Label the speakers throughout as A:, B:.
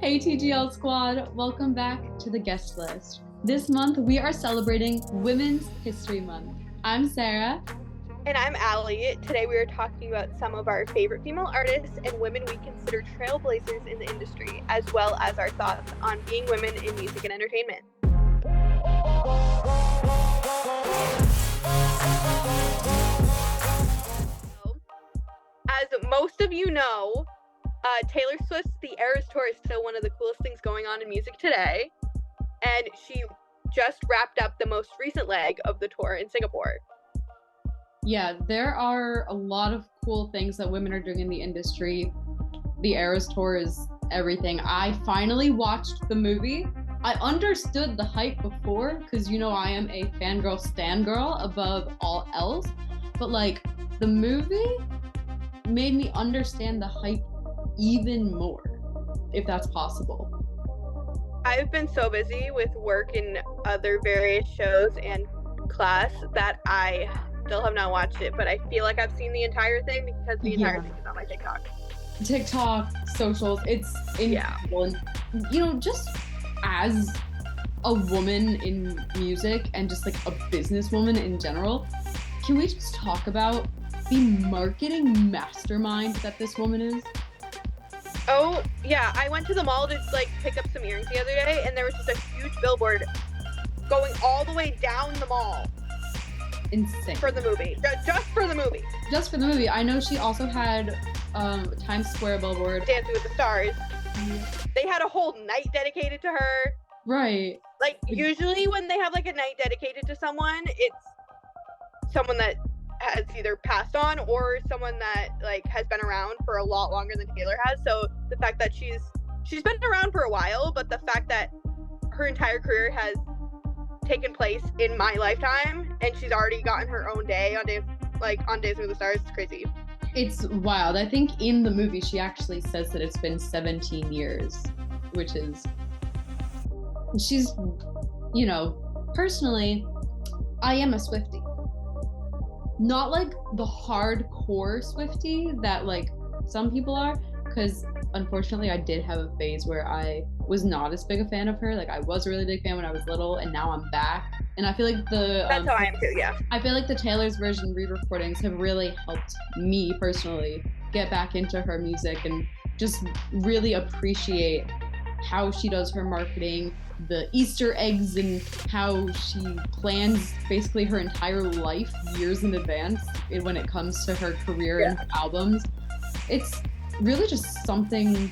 A: Hey TGL squad, welcome back to the guest list. This month we are celebrating Women's History Month. I'm Sarah.
B: And I'm Allie. Today we are talking about some of our favorite female artists and women we consider trailblazers in the industry, as well as our thoughts on being women in music and entertainment. As most of you know, Taylor Swift's The Eras Tour is still one of the coolest things going on in music today, and she just wrapped up the most recent leg of the tour in Singapore.
A: Yeah, there are a lot of cool things that women are doing in the industry. The Eras Tour is everything. I finally watched the movie. I understood the hype before, because I am a fangirl stan girl above all else, but the movie made me understand the hype even more, if that's possible.
B: I've been so busy with work and other various shows and class that I still have not watched it, but I feel like I've seen the entire thing because the entire thing is on my
A: TikTok, socials, it's incredible. And, just as a woman in music and just a businesswoman in general, can we just talk about the marketing mastermind that this woman is?
B: Oh, yeah. I went to the mall to pick up some earrings the other day, and there was just a huge billboard going all the way down the mall.
A: Insane.
B: For the movie. Just for the movie.
A: Just for the movie. I know she also had Times Square billboard.
B: Dancing with the Stars. Mm-hmm. They had a whole night dedicated to her.
A: Right.
B: Usually when they have a night dedicated to someone, it's someone that has either passed on or someone that has been around for a lot longer than Taylor has. So the fact that she's been around for a while, but the fact that her entire career has taken place in my lifetime and she's already gotten her own day on Dancing with the Stars, it's crazy.
A: It's wild. I think in the movie she actually says that it's been 17 years, which is, she's, personally, I am a Swiftie. Not the hardcore Swiftie that some people are, because unfortunately I did have a phase where I was not as big a fan of her. I was a really big fan when I was little, and now I'm back. And I feel like
B: that's how I am too, yeah.
A: I feel like the Taylor's version re-recordings have really helped me personally get back into her music and just really appreciate how she does her marketing, the Easter eggs, and how she plans basically her entire life years in advance when it comes to her career and her albums. It's really just something,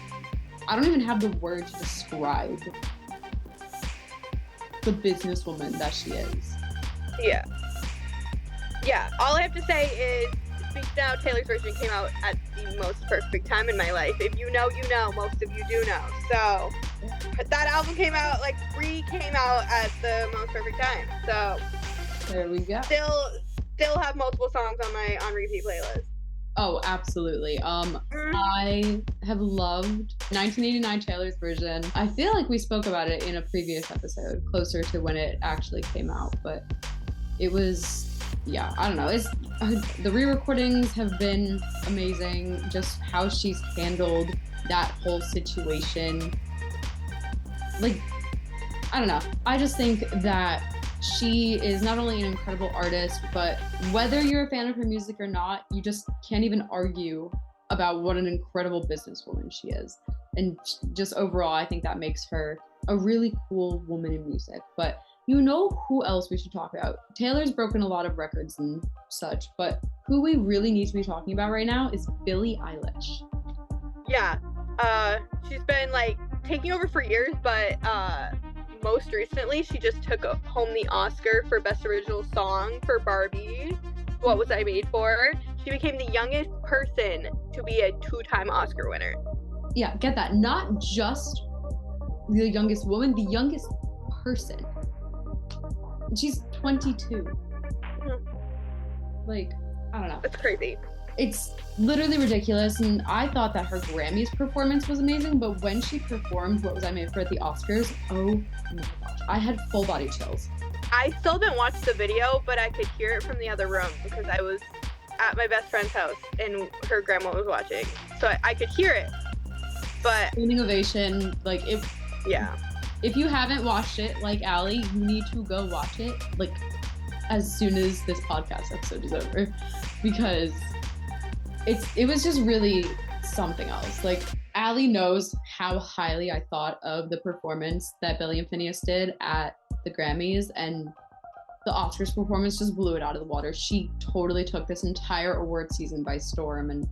A: I don't even have the word to describe the businesswoman that she is.
B: Yeah. All I have to say is, Speak Now, Taylor's version came out at the most perfect time in my life. If you know, you know. Most of you do know. So that album came out, Free came out at the most perfect time. So
A: there we go.
B: Still have multiple songs on my on repeat playlist.
A: Oh, absolutely. I have loved 1989 Taylor's version. I feel like we spoke about it in a previous episode, closer to when it actually came out, but it was, I don't know. The re-recordings have been amazing. Just how she's handled that whole situation. I don't know. I just think that she is not only an incredible artist, but whether you're a fan of her music or not, you just can't even argue about what an incredible businesswoman she is. And just overall, I think that makes her a really cool woman in music. But who else we should talk about? Taylor's broken a lot of records and such, but who we really need to be talking about right now is Billie Eilish.
B: Yeah, she's been taking over for years, but most recently she just took home the Oscar for Best Original Song for Barbie, What Was I Made For? She became the youngest person to be a 2-time Oscar winner.
A: Yeah, get that. Not just the youngest woman, the youngest person. She's 22.
B: Mm-hmm.
A: I don't know.
B: That's crazy.
A: It's literally ridiculous, and I thought that her Grammys performance was amazing, but when she performed What Was I Made For at the Oscars, oh my gosh, I had full body chills.
B: I still didn't watch the video, but I could hear it from the other room because I was at my best friend's house and her grandma was watching, so I could hear it. But
A: standing ovation, like it.
B: Yeah.
A: If you haven't watched it, like Allie, you need to go watch it, like as soon as this podcast episode is over, because it was just really something else. Like Allie knows how highly I thought of the performance that Billy and Phineas did at the Grammys, and the Oscars performance just blew it out of the water. She totally took this entire award season by storm, and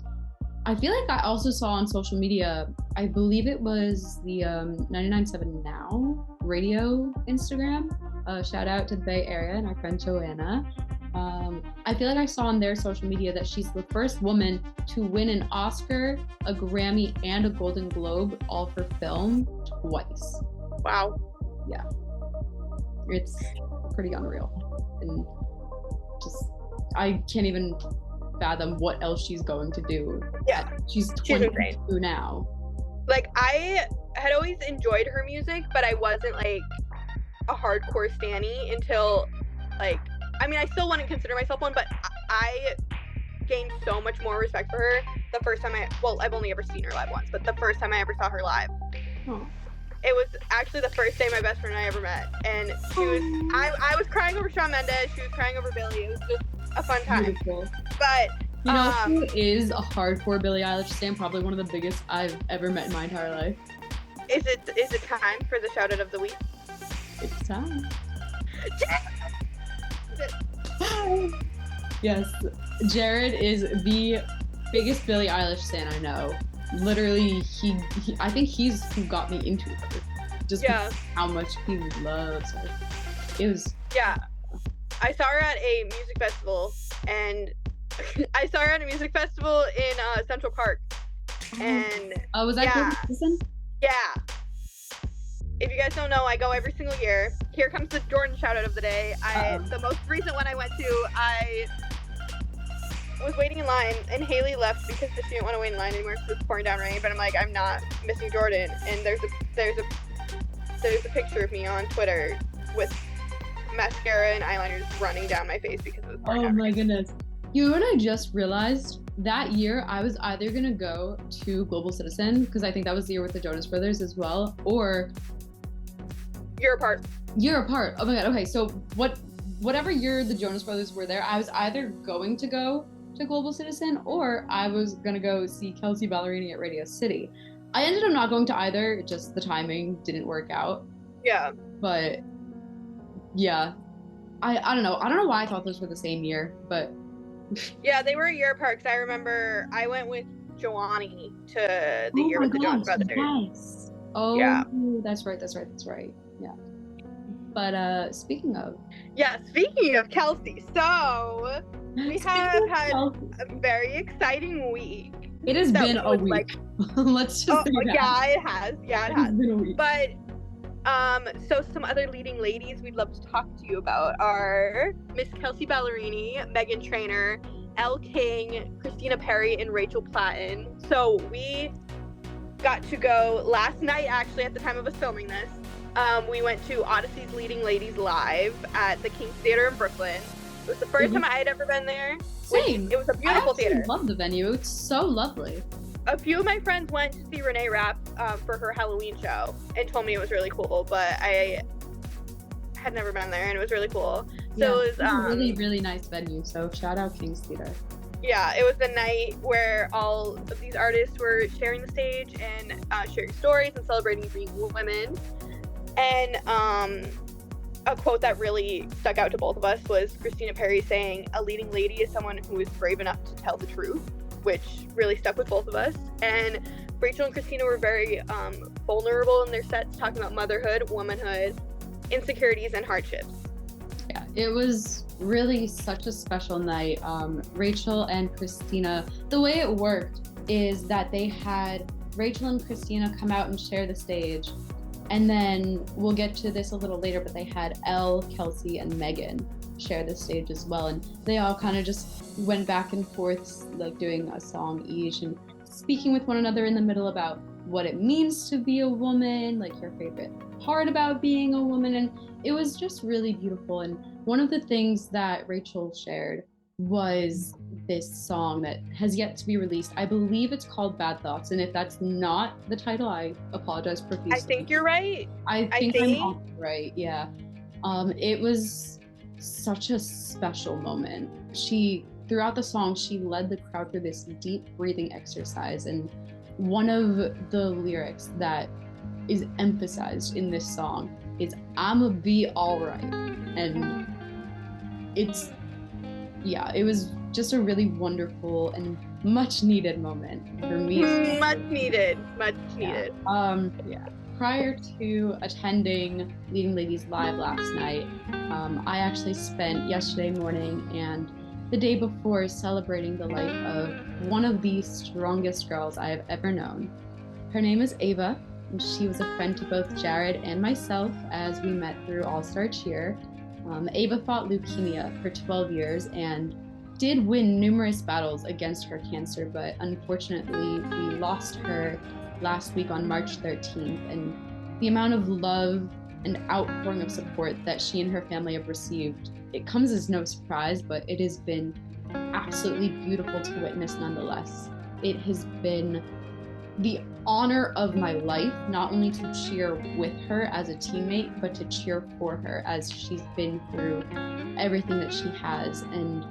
A: I feel like I also saw on social media, I believe it was the 99.7 Now radio Instagram. Shout out to the Bay Area and our friend Joanna. I feel like I saw on their social media that she's the first woman to win an Oscar, a Grammy, and a Golden Globe, all for film, twice.
B: Wow.
A: Yeah. It's pretty unreal. And just, I can't even fathom what else she's going to do.
B: Yeah.
A: She's 22 now.
B: Like, I had always enjoyed her music, but I wasn't like a hardcore stanny until, like, I mean, I still wouldn't consider myself one, but I gained so much more respect for her the first time I've only ever seen her live once, but the first time I ever saw her live.
A: Oh.
B: It was actually the first day my best friend and I ever met, and I was crying over Shawn Mendes, she was crying over Billy. It was just a fun time.
A: Beautiful.
B: But
A: you know who is a hardcore Billie Eilish fan? Probably one of the biggest I've ever met in my entire life.
B: Is it time for the shout out of the week?
A: It's time. Yes, Jared is the biggest Billie Eilish fan I know. Literally, I think he's who got me into her. Just how much he loves her. It was.
B: Yeah, I saw her at a music festival, and I saw her at a music festival in Central Park. And
A: was that Clemson?
B: Yeah. If you guys don't know, I go every single year. Here comes the Jordan shout out of the day. The most recent one I went to, I was waiting in line, and Haley left because she didn't want to wait in line anymore because it was pouring down rain. But I'm like, I'm not missing Jordan. And there's a picture of me on Twitter with mascara and eyeliner just running down my face because it was pouring down rain.
A: Oh my goodness. You know what I just realized? That year, I was either going to go to Global Citizen, because I think that was the year with the Jonas Brothers as well, or
B: Year Apart.
A: Year Apart. Oh my god. Okay, so whatever year the Jonas Brothers were there, I was either going to go to Global Citizen or I was gonna go see Kelsey Ballerini at Radio City. I ended up not going to either. Just the timing didn't work out.
B: Yeah.
A: But yeah, I don't know. I don't know why I thought those were the same year, but
B: yeah, they were a year apart. Because I remember I went with Joannie to the year with the Jonas Brothers.
A: Nice. Oh, yeah. That's right. Yeah. But speaking of
B: Kelsey, so we have had a very exciting week.
A: It has been a week. Like, let's just say that.
B: Yeah, it has. Yeah, it has.
A: Been a week.
B: But so some other leading ladies we'd love to talk to you about are Miss Kelsey Ballerini, Megan Trainor, Elle King, Christina Perri, and Rachel Platten. So we got to go last night, actually, at the time of us filming this. We went to Odyssey's Leading Ladies Live at the King's Theater in Brooklyn. It was the first time I had ever been there.
A: Same.
B: It was a beautiful theater.
A: I love the venue. It's so lovely.
B: A few of my friends went to see Renee Rapp for her Halloween show and told me it was really cool, but I had never been there, and it was really cool. So it was
A: a really, really nice venue. So shout out King's Theater.
B: Yeah, it was the night where all of these artists were sharing the stage and sharing stories and celebrating being women. And a quote that really stuck out to both of us was Christina Perri saying, "A leading lady is someone who is brave enough to tell the truth," which really stuck with both of us. And Rachel and Christina were very vulnerable in their sets, talking about motherhood, womanhood, insecurities, and hardships.
A: Yeah, it was really such a special night. Rachel and Christina, the way it worked is that they had Rachel and Christina come out and share the stage. And then we'll get to this a little later, but they had Elle, Kelsey, and Megan share the stage as well. And they all kind of just went back and forth, like doing a song each and speaking with one another in the middle about what it means to be a woman, like your favorite part about being a woman. And it was just really beautiful. And one of the things that Rachel shared was this song that has yet to be released. I believe it's called Bad Thoughts, and if that's not the title, I apologize profusely.
B: I think you're right.
A: I think I'm also right, yeah. It was such a special moment. Throughout the song, she led the crowd through this deep breathing exercise, and one of the lyrics that is emphasized in this song is "I'ma be alright," and it was just a really wonderful and much needed moment for me.
B: Much needed.
A: Prior to attending Leading Ladies Live last night, I actually spent yesterday morning and the day before celebrating the life of one of the strongest girls I have ever known. Her name is Ava, and she was a friend to both Jared and myself as we met through All-Star Cheer. Ava fought leukemia for 12 years and did win numerous battles against her cancer, but unfortunately we lost her last week on March 13th, and the amount of love and outpouring of support that she and her family have received, it comes as no surprise, but it has been absolutely beautiful to witness nonetheless. It has been the honor of my life, not only to cheer with her as a teammate, but to cheer for her as she's been through everything that she has. And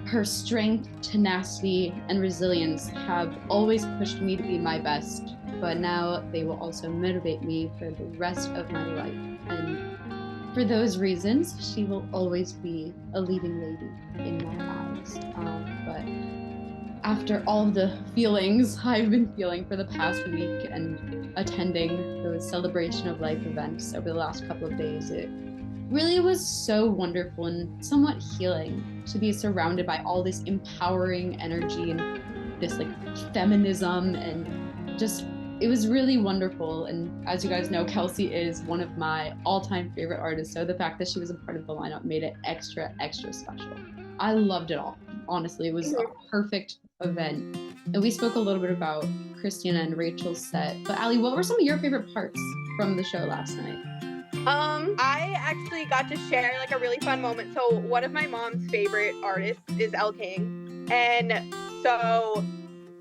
A: her strength, tenacity, and resilience have always pushed me to be my best, but now they will also motivate me for the rest of my life. And for those reasons, she will always be a leading lady in my eyes. But after all of the feelings I've been feeling for the past week and attending those celebration of life events over the last couple of days, it really was so wonderful and somewhat healing to be surrounded by all this empowering energy and this like feminism, and just it was really wonderful. And as you guys know, Kelsey is one of my all-time favorite artists, so the fact that she was a part of the lineup made it extra special. I loved it all. Honestly, it was a perfect event. And we spoke a little bit about Christina and Rachel's set, but Allie, what were some of your favorite parts from the show last night?
B: I actually got to share like a really fun moment. So one of my mom's favorite artists is Elle King, and so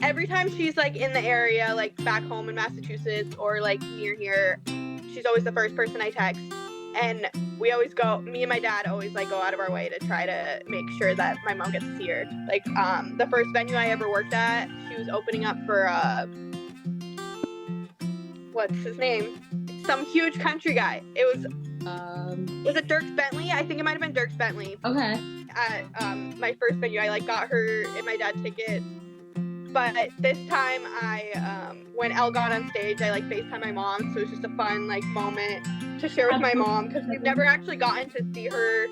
B: every time she's like in the area, like back home in Massachusetts or like near here, she's always the first person I text. And we always me and my dad always like go out of our way to try to make sure that my mom gets to see her. Like the first venue I ever worked at, she was opening up for what's his name? Some huge country guy. It was it Dierks Bentley? I think it might have been Dierks Bentley.
A: Okay.
B: At my first venue, I like got her and my dad tickets. But this time when Elle got on stage, I like FaceTime my mom, so it was just a fun like moment to share with my mom, because we've never actually gotten to see her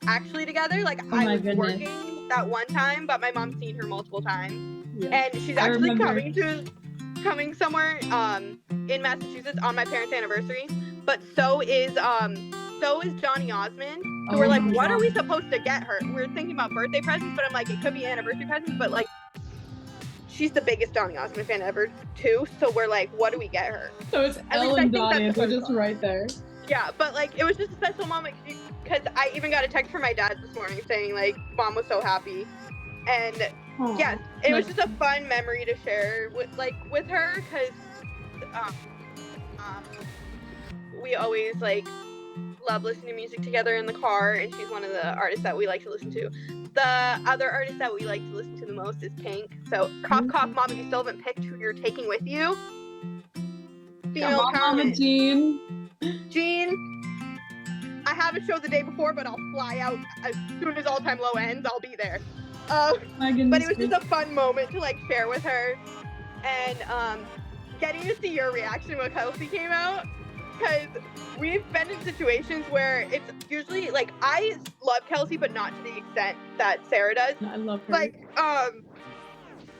B: actually together. Like I was working that one time, but my mom's seen her multiple times. Yeah. And she's actually coming somewhere in Massachusetts on my parents' anniversary. But so is Johnny Osmond. So we're like, what are we supposed to get her? We're thinking about birthday presents, but I'm like, it could be anniversary presents, but like she's the biggest Johnny Osmond fan ever too. So we're like, what do we get her?
A: So it's Elle and Donnie, they're just right there.
B: Yeah, but like it was just a special moment because I even got a text from my dad this morning saying like mom was so happy. And yes, it was just a fun memory to share with her, because we always like love listening to music together in the car, and she's one of the artists that we like to listen to. The other artist that we like to listen to the most is Pink. So cough cough mom, if you still haven't picked who you're taking with you. Female comment. Jean, I have a show the day before, but I'll fly out as soon as All Time Low ends. I'll be there.
A: My goodness.
B: But it was just a fun moment to like share with her, and getting to see your reaction when Kelsey came out, because we've been in situations where it's usually like I love Kelsey, but not to the extent that Sarah does.
A: I love her.
B: Like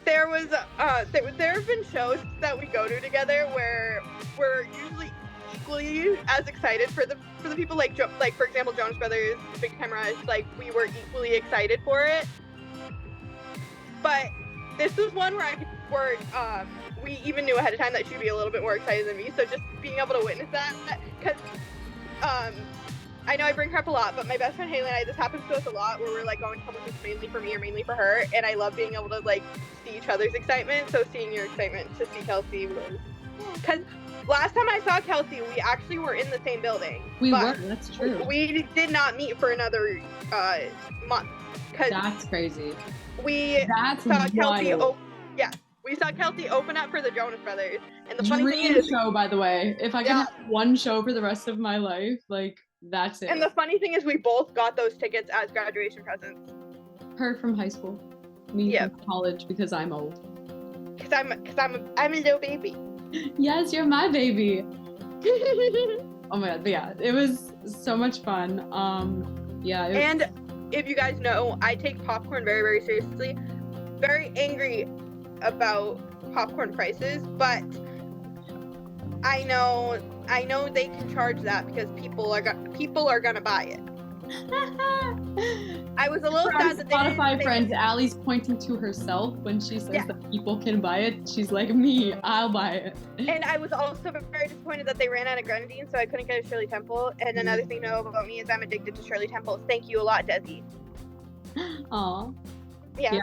B: there have been shows that we go to together where we're usually equally as excited for the people like for example Jonas Brothers, Big Time Rush, like we were equally excited for it. But this was one where we even knew ahead of time that she'd be a little bit more excited than me. So just being able to witness that, because I know I bring her up a lot, but my best friend Haley and I, this happens to us a lot, where we're like going to public mainly for me or mainly for her, and I love being able to like see each other's excitement. So seeing your excitement to see Kelsey was, because last time I saw Kelsey, we actually were in the same building.
A: We were, that's true.
B: We did not meet for another month.
A: That's crazy.
B: We saw Kelsey. We saw Kelsey open up for the Jonas Brothers, and the funny thing is,
A: show, by the way, if I could have one show for the rest of my life, like that's it.
B: And the funny thing is, we both got those tickets as graduation presents.
A: Her from high school, me from college, because I'm old.
B: Because I'm a little baby.
A: Yes, you're my baby. Oh my god, but yeah, it was so much fun. And if you guys know, I take popcorn very, very seriously. Very angry about popcorn prices, but I know they can charge that because people are gonna buy it. I was a little sad that Spotify friends, Allie's pointing to herself when she says that people can buy it. She's like, me, I'll buy it.
B: And I was also very disappointed that they ran out of grenadine, so I couldn't get a Shirley Temple. And another thing to know about me is I'm addicted to Shirley Temples. Thank you a lot, Desi.
A: Aw.
B: Yeah.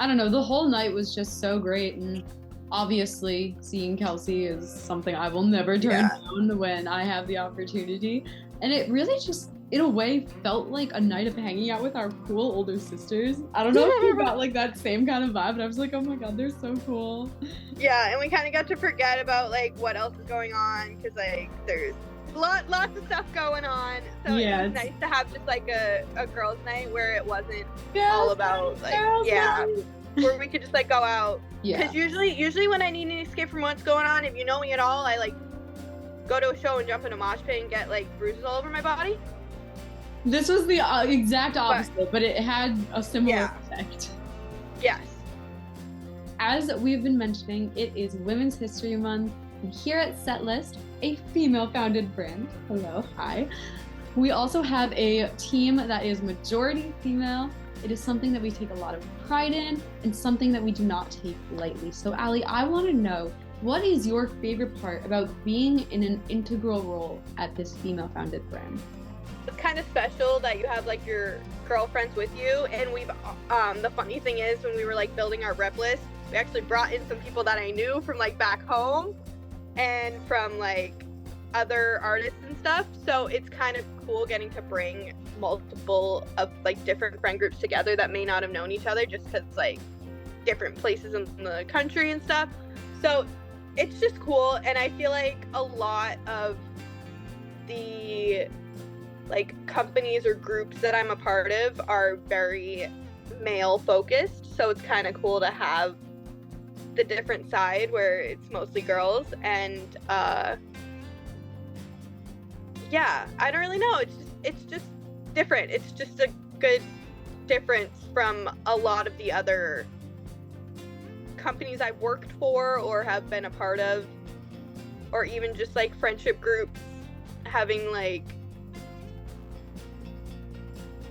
A: I don't know, the whole night was just so great, and obviously seeing Kelsey is something I will never turn down when I have the opportunity. And it really just, in a way, felt like a night of hanging out with our cool older sisters. I don't know if you got like that same kind of vibe, but I was like, oh my god, they're so cool.
B: Yeah, and we kind of got to forget about like what else is going on, because like there's lots of stuff going on. So it was nice to have just like a girls' night where it wasn't all about like where we could just like go out. Because usually when I need an escape from what's going on, if you know me at all, I like go to a show and jump in a mosh pit and get like bruises all over my body.
A: This was the exact opposite, but it had a similar effect.
B: Yes.
A: As we've been mentioning, it is Women's History Month, and here at Setlist, a female-founded brand, hello, hi, we also have a team that is majority female. It is something that we take a lot of pride in, and something that we do not take lightly. So Allie, I want to know, what is your favorite part about being in an integral role at this female-founded brand?
B: It's kind of special that you have like your girlfriends with you, and we've the funny thing is, when we were like building our rep list, we actually brought in some people that I knew from like back home and from like other artists and stuff. So it's kind of cool getting to bring multiple of like different friend groups together that may not have known each other just because like different places in the country and stuff. So it's just cool, and I feel like a lot of the like companies or groups that I'm a part of are very male focused, so it's kind of cool to have the different side where it's mostly girls. And I don't really know, it's just different. It's just a good difference from a lot of the other companies I've worked for or have been a part of, or even just like friendship groups having like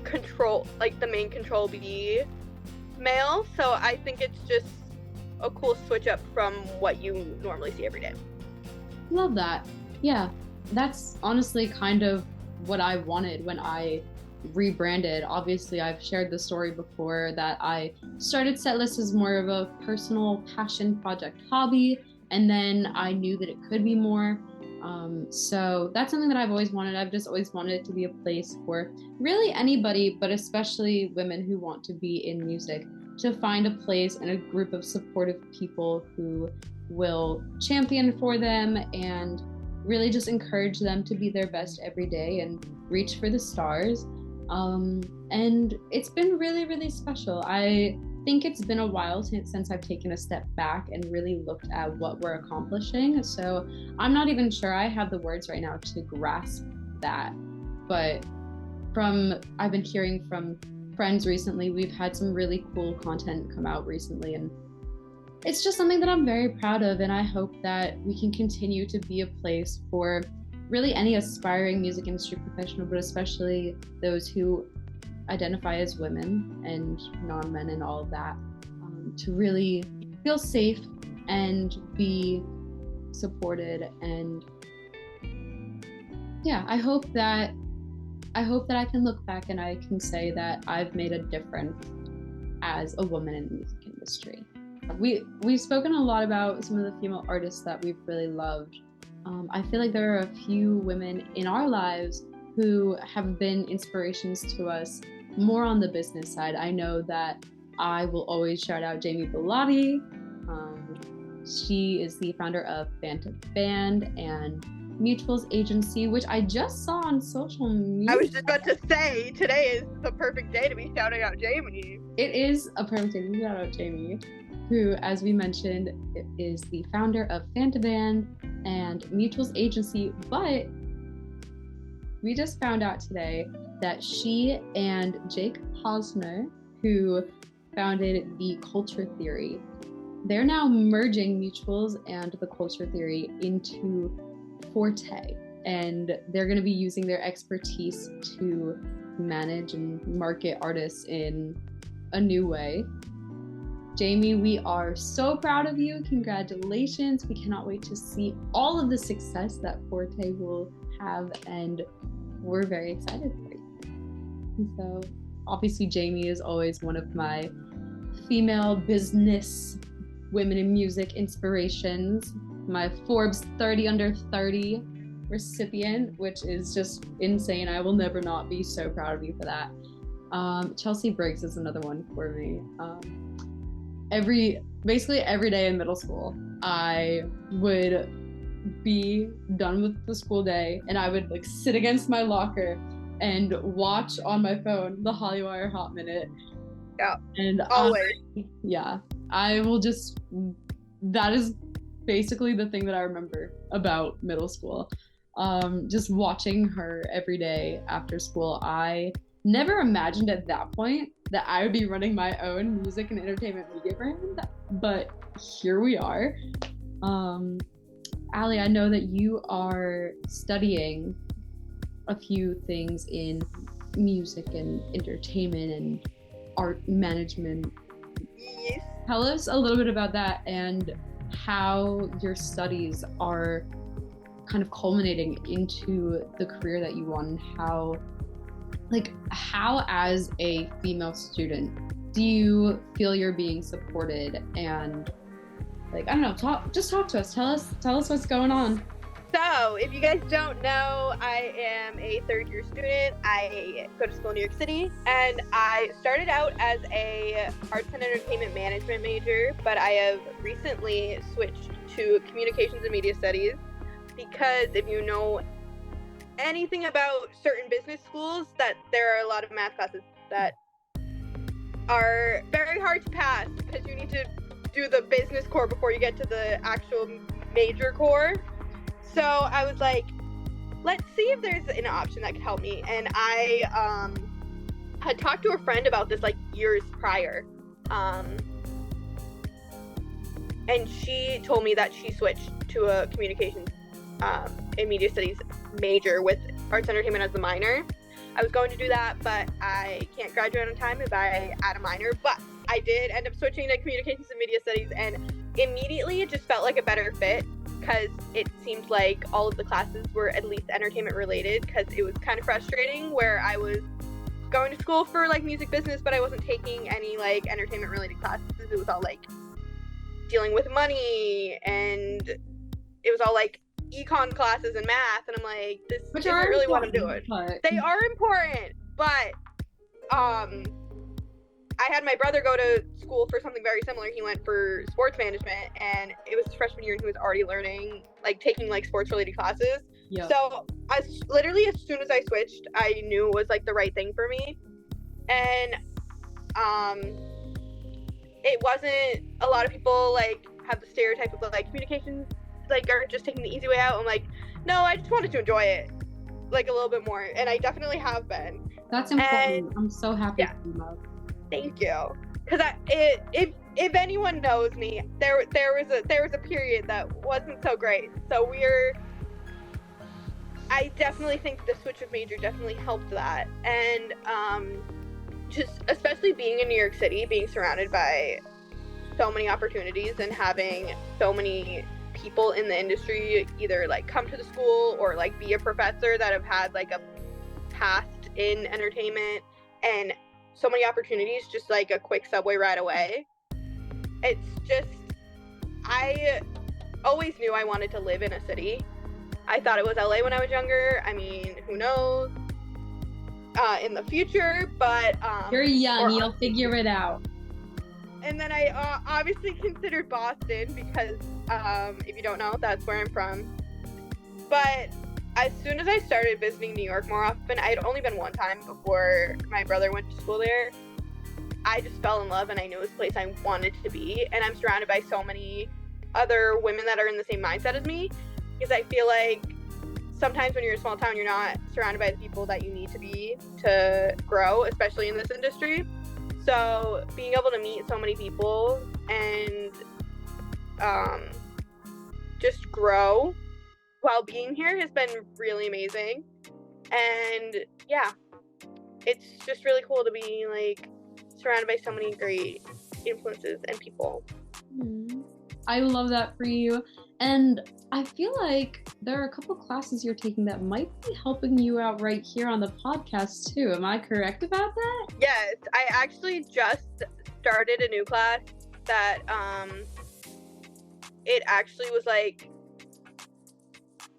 B: control, like the main control be male. So I think it's just a cool switch up from what you normally see every day.
A: Love that. Yeah, that's honestly kind of what I wanted when I rebranded. Obviously, I've shared the story before that I started Setlist as more of a personal passion project hobby, and then I knew that it could be more. So that's something that I've always wanted. I've just always wanted it to be a place for really anybody, but especially women who want to be in music, to find a place and a group of supportive people who will champion for them and really just encourage them to be their best every day and reach for the stars. And it's been really, really special. I think it's been a while since I've taken a step back and really looked at what we're accomplishing. So I'm not even sure I have the words right now to grasp that. But I've been hearing from friends recently, we've had some really cool content come out recently, and it's just something that I'm very proud of, and I hope that we can continue to be a place for really any aspiring music industry professional, but especially those who identify as women and non-men and all of that, to really feel safe and be supported. And yeah, I hope that I hope that I can look back and I can say that I've made a difference as a woman in the music industry. We've spoken a lot about some of the female artists that we've really loved. I feel like there are a few women in our lives who have been inspirations to us more on the business side. I know that I will always shout out Jamie Bellotti. She is the founder of Band and Mutuals Agency, which I just saw on social media.
B: I was just about to say, today is the perfect day to be shouting out Jamie.
A: It is a perfect day to shout out Jamie, who, as we mentioned, is the founder of Band and Mutuals Agency, but we just found out today that she and Jake Posner, who founded The Culture Theory, they're now merging Mutuals and The Culture Theory into Forte, and they're going to be using their expertise to manage and market artists in a new way. Jamie, we are so proud of you. Congratulations. We cannot wait to see all of the success that Forte will have, and we're very excited for you. And so, obviously, Jamie is always one of my female business women in music inspirations. My Forbes 30 under 30 recipient, which is just insane. I will never not be so proud of you for that. Chelsea Briggs is another one for me. Basically every day in middle school, I would be done with the school day and I would like sit against my locker and watch on my phone the Hollywire Hot Minute.
B: Yeah.
A: And
B: always.
A: I will just, that is basically the thing that I remember about middle school. Just watching her every day after school. I never imagined at that point that I would be running my own music and entertainment media brand, but here we are. Allie, I know that you are studying a few things in music and entertainment and art management.
B: Yes.
A: Tell us a little bit about that and how your studies are kind of culminating into the career that you want, and how as a female student do you feel you're being supported, and I don't know, talk to us. Tell us what's going on.
B: So, if you guys don't know, I am a third-year student. I go to school in New York City, and I started out as a arts and entertainment management major, but I have recently switched to communications and media studies because if you know anything about certain business schools, that there are a lot of math classes that are very hard to pass because you need to do the business core before you get to the actual major core. So I was like, let's see if there's an option that could help me. And I had talked to a friend about this years prior. And she told me that she switched to a communications and media studies major with arts entertainment as the minor. I was going to do that, but I can't graduate on time if I add a minor. But I did end up switching to communications and media studies, and immediately it just felt like a better fit because it seemed like all of the classes were at least entertainment related, because it was kind of frustrating where I was going to school for music business, but I wasn't taking any entertainment related classes. It was all dealing with money, and it was all econ classes and math, and I'm like, this isn't really what I'm doing. They are important, but I had my brother go to school for something very similar. He went for sports management, and it was his freshman year, and he was already learning, taking sports related classes. Yep. So literally as soon as I switched, I knew it was the right thing for me. And it wasn't, a lot of people have the stereotype of communications are just taking the easy way out. I'm like, no, I just wanted to enjoy it a little bit more, and I definitely have been.
A: That's important. And I'm so happy.
B: Yeah. Thank you. Because if anyone knows me, there was a period that wasn't so great. So I definitely think the switch of major definitely helped that. And just especially being in New York City, being surrounded by so many opportunities and having so many people in the industry either come to the school or be a professor that have had a path in entertainment and so many opportunities, just like a quick subway ride away. It's just, I always knew I wanted to live in a city. I thought it was LA when I was younger. I mean, who knows in the future, but
A: you're young, you'll figure it out.
B: And then I obviously considered Boston because if you don't know, that's where I'm from. But as soon as I started visiting New York more often, I had only been one time before my brother went to school there. I just fell in love and I knew it was a place I wanted to be. And I'm surrounded by so many other women that are in the same mindset as me, because I feel like sometimes when you're in a small town, you're not surrounded by the people that you need to be to grow, especially in this industry. So being able to meet so many people and just grow while being here has been really amazing. And yeah, it's just really cool to be like surrounded by so many great influences and people.
A: I love that for you. And I feel like there are a couple classes you're taking that might be helping you out right here on the podcast too. Am I correct about that?
B: Yes, I actually just started a new class that it actually was like,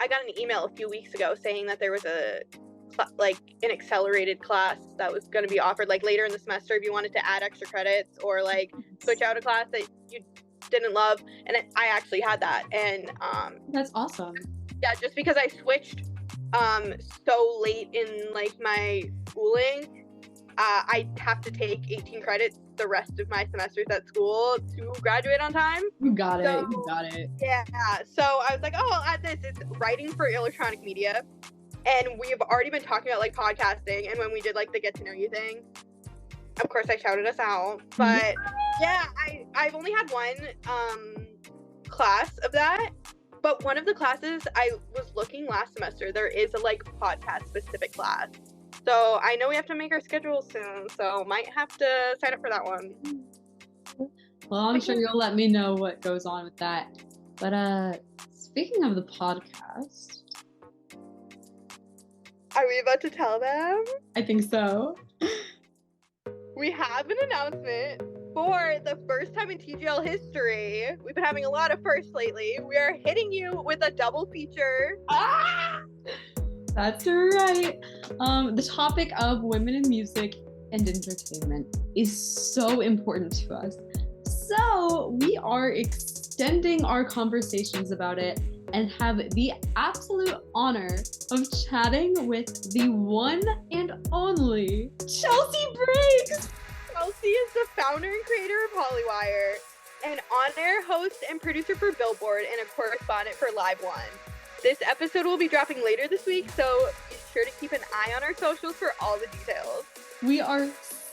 B: I got an email a few weeks ago saying that there was an accelerated class that was going to be offered like later in the semester if you wanted to add extra credits or like switch out a class that you didn't love. And I actually had that. And
A: that's awesome.
B: Yeah, just because I switched so late in like my schooling, I have to take 18 credits the rest of my semesters at school to graduate on time.
A: You got it.
B: Yeah. So I was like, oh, I'll add this. It's writing for electronic media. And we've already been talking about like podcasting. And when we did like the get to know you thing, of course I shouted us out. But yeah, I've only had one class of that. But one of the classes I was looking last semester, there is a like podcast specific class. So I know we have to make our schedule soon, so might have to sign up for that one.
A: Well, I'm sure you'll let me know what goes on with that. But speaking of the podcast,
B: are we about to tell them?
A: I think so.
B: We have an announcement for the first time in TGL history. We've been having a lot of firsts lately. We are hitting you with a double feature.
A: That's right. The topic of women in music and entertainment is so important to us. So we are extending our conversations about it and have the absolute honor of chatting with the one and only Chelsea Briggs.
B: Chelsea is the founder and creator of Hollywire, an on-air host and producer for Billboard, and a correspondent for Live One. This episode will be dropping later this week, so be sure to keep an eye on our socials for all the details.
A: We are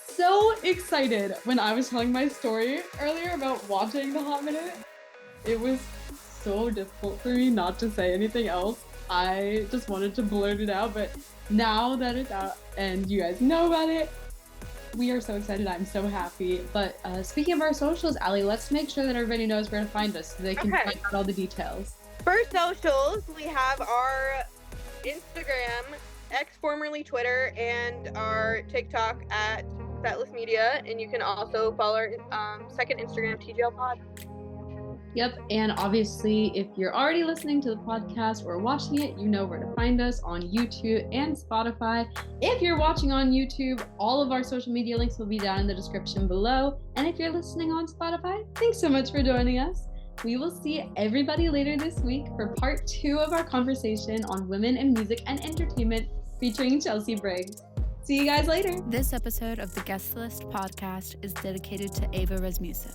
A: so excited. When I was telling my story earlier about watching the Hot Minute, it was so difficult for me not to say anything else. I just wanted to blurt it out, but now that it's out and you guys know about it, we are so excited. I'm so happy. But speaking of our socials, Allie, let's make sure that everybody knows where to find us so they can find out all the details.
B: For socials, we have our Instagram, formerly Twitter, and our TikTok at Setlist Media, and you can also follow our second Instagram, TGL Pod.
A: Yep, and obviously, if you're already listening to the podcast or watching it, you know where to find us on YouTube and Spotify. If you're watching on YouTube, all of our social media links will be down in the description below. And if you're listening on Spotify, thanks so much for joining us. We will see everybody later this week for part 2 of our conversation on women in music and entertainment featuring Chelsea Briggs. See you guys later.
C: This episode of the Guest List podcast is dedicated to Ava Rasmussen.